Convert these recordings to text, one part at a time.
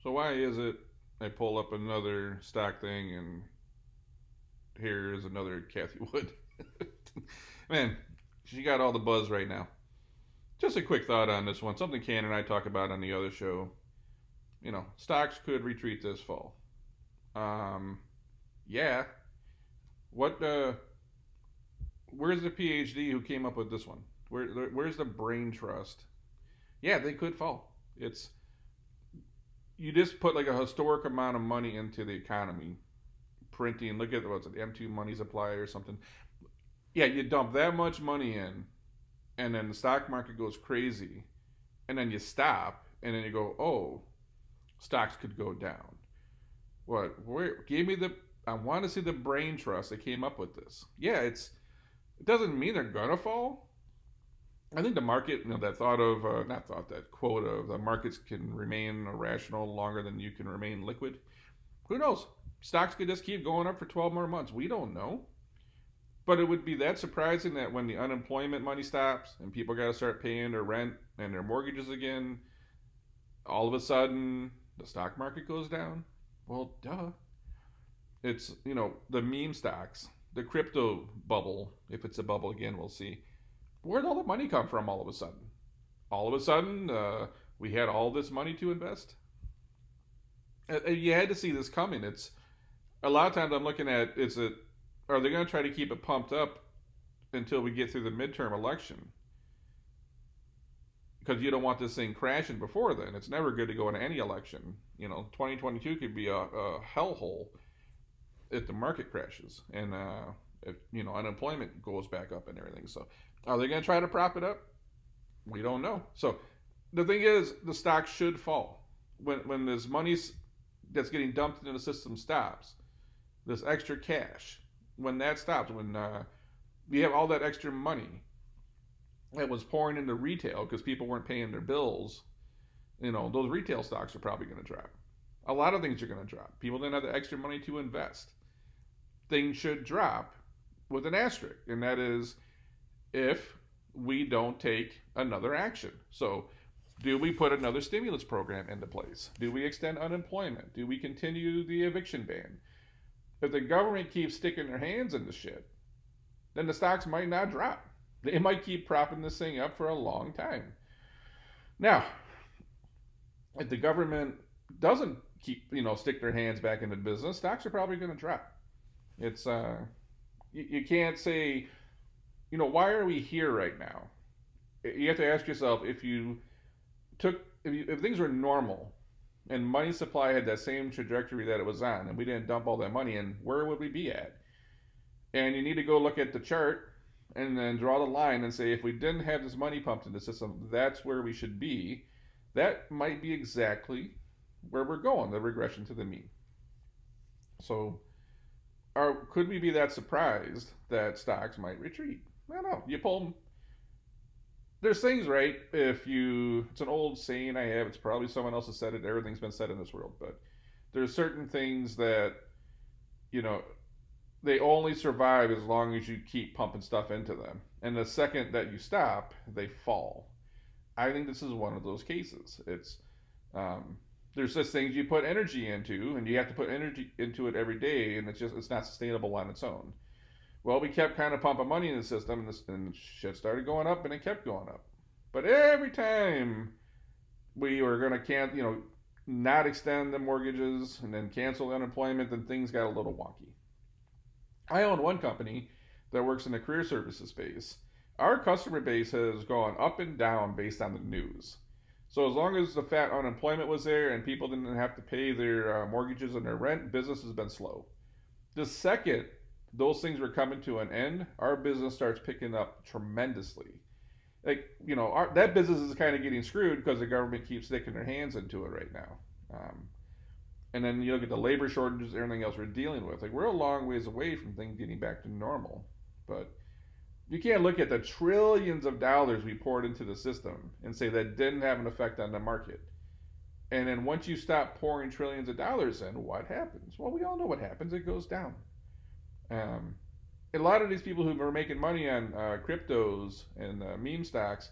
So why is it I pull up another stock thing and here is another Kathy Wood? Man, she got all the buzz right now. Just a quick thought on this one. Something Ken and I talk about on the other show. Stocks could retreat this fall. Um, yeah. What? Where's the PhD who came up with this one? Where's the brain trust? Yeah, they could fall. It's you just put like a historic amount of money into the economy, printing. Look at what's it, M2 money supply or something. Yeah, you dump that much money in, and then the stock market goes crazy, and then you stop, and then you go, oh, stocks could go down. What? Where? Give me the. I want to see the brain trust that came up with this. Yeah, it doesn't mean they're gonna fall. I think the market, that thought of, not thought, that quote of the markets can remain irrational longer than you can remain liquid. Who knows? Stocks could just keep going up for 12 more months. We don't know. But it would be that surprising that when the unemployment money stops and people got to start paying their rent and their mortgages again, all of a sudden the stock market goes down? Well, duh. It's, the meme stocks, the crypto bubble. If it's a bubble again, we'll see. Where'd all the money come from all of a sudden? All of a sudden, we had all this money to invest. You had to see this coming. It's a lot of times I'm looking at are they going to try to keep it pumped up until we get through the midterm election? Because you don't want this thing crashing before then. It's never good to go into any election. 2022 could be a hellhole if the market crashes and if unemployment goes back up and everything. So, are they going to try to prop it up? We don't know. So, the thing is, the stock should fall when this money that's getting dumped into the system stops. This extra cash, when that stops, when you have all that extra money that was pouring into retail because people weren't paying their bills, those retail stocks are probably going to drop. A lot of things are going to drop. People didn't have the extra money to invest. Things should drop with an asterisk, and that is if we don't take another action. So, do we put another stimulus program into place? Do we extend unemployment? Do we continue the eviction ban? If the government keeps sticking their hands in the shit, then the stocks might not drop. They might keep propping this thing up for a long time. Now, if the government doesn't keep, stick their hands back into business, stocks are probably going to drop. It's you can't say, why are we here right now? You have to ask yourself if things were normal and money supply had that same trajectory that it was on, and we didn't dump all that money in, where would we be at? And you need to go look at the chart and then draw the line and say, if we didn't have this money pumped into the system, that's where we should be. That might be exactly where we're going, the regression to the mean. So, could we be that surprised that stocks might retreat? I don't know. You pull them. There's things, right? It's an old saying I have. It's probably someone else has said it. Everything's been said in this world, but there's certain things that, they only survive as long as you keep pumping stuff into them. And the second that you stop, they fall. I think this is one of those cases. There's just things you put energy into, and you have to put energy into it every day, and it's not sustainable on its own. Well, we kept kind of pumping money in the system, and shit started going up, and it kept going up. But every time we were going to not extend the mortgages and then cancel unemployment, then things got a little wonky. I own one company that works in the career services space. Our customer base has gone up and down based on the news. So as long as the fat unemployment was there and people didn't have to pay their mortgages and their rent, business has been slow. The second those things were coming to an end, our business starts picking up tremendously. That business is kind of getting screwed because the government keeps sticking their hands into it right now. And then you look at the labor shortages, everything else we're dealing with. We're a long ways away from things getting back to normal. But you can't look at the trillions of dollars we poured into the system and say that didn't have an effect on the market. And then once you stop pouring trillions of dollars in, what happens? Well, we all know what happens. It goes down. A lot of these people who are making money on cryptos and meme stocks,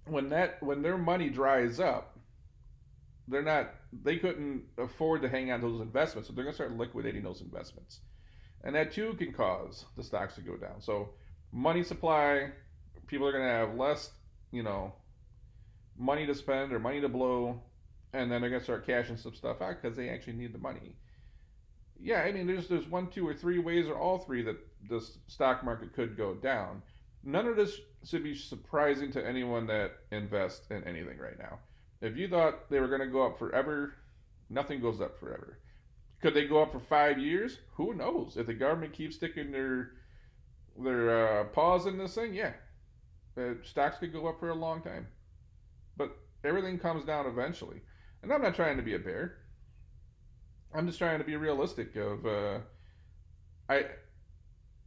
when their money dries up, they couldn't afford to hang on to those investments, so they're going to start liquidating those investments. And that too can cause the stocks to go down. So money supply, people are going to have less, you know, money to spend or money to blow, and then they're going to start cashing some stuff out because they actually need the money. Yeah, I mean, there's one, two, or three ways, or all three, that the stock market could go down. None of this should be surprising to anyone that invests in anything right now. If you thought they were going to go up forever, nothing goes up forever. Could they go up for 5 years? Who knows? If the government keeps sticking their paws in this thing, yeah, stocks could go up for a long time. But everything comes down eventually. And I'm not trying to be a bear. I'm just trying to be realistic. I.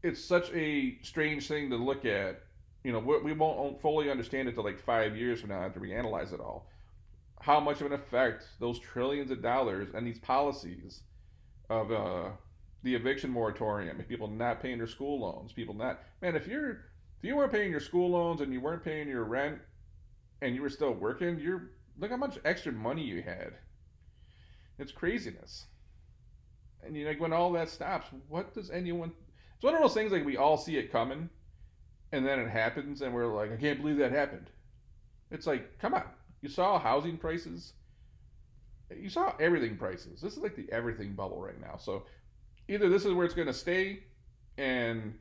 It's such a strange thing to look at. You know, we won't fully understand it till like 5 years from now after we analyze it all. How much of an effect those trillions of dollars and these policies of the eviction moratorium, people not paying their school loans, people not, man, if you weren't paying your school loans and you weren't paying your rent and you were still working, look how much extra money you had. It's craziness. And you know, like when all that stops, what does anyone? It's one of those things like we all see it coming, and then it happens, and we're like, I can't believe that happened. It's like, come on, you saw housing prices, you saw everything prices. This is like the everything bubble right now. So either this is where it's going to stay, and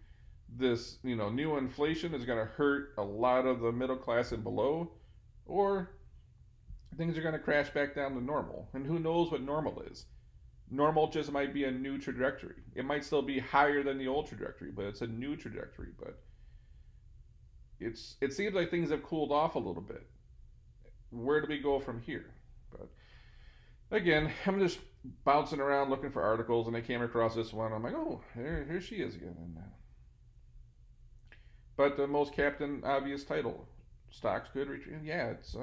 this, you know, new inflation is going to hurt a lot of the middle class and below, or things are going to crash back down to normal. And who knows what normal is? Normal just might be a new trajectory. It might still be higher than the old trajectory, but it's a new trajectory. But it seems like things have cooled off a little bit. Where do we go from here? But again, I'm just bouncing around looking for articles, and I came across this one. I'm like, oh, here she is again. But the most Captain Obvious title, stocks could retreat. Yeah, it's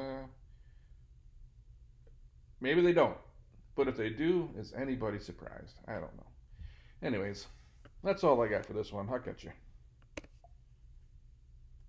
maybe they don't. But if they do, is anybody surprised? I don't know. Anyways, that's all I got for this one. I'll catch you.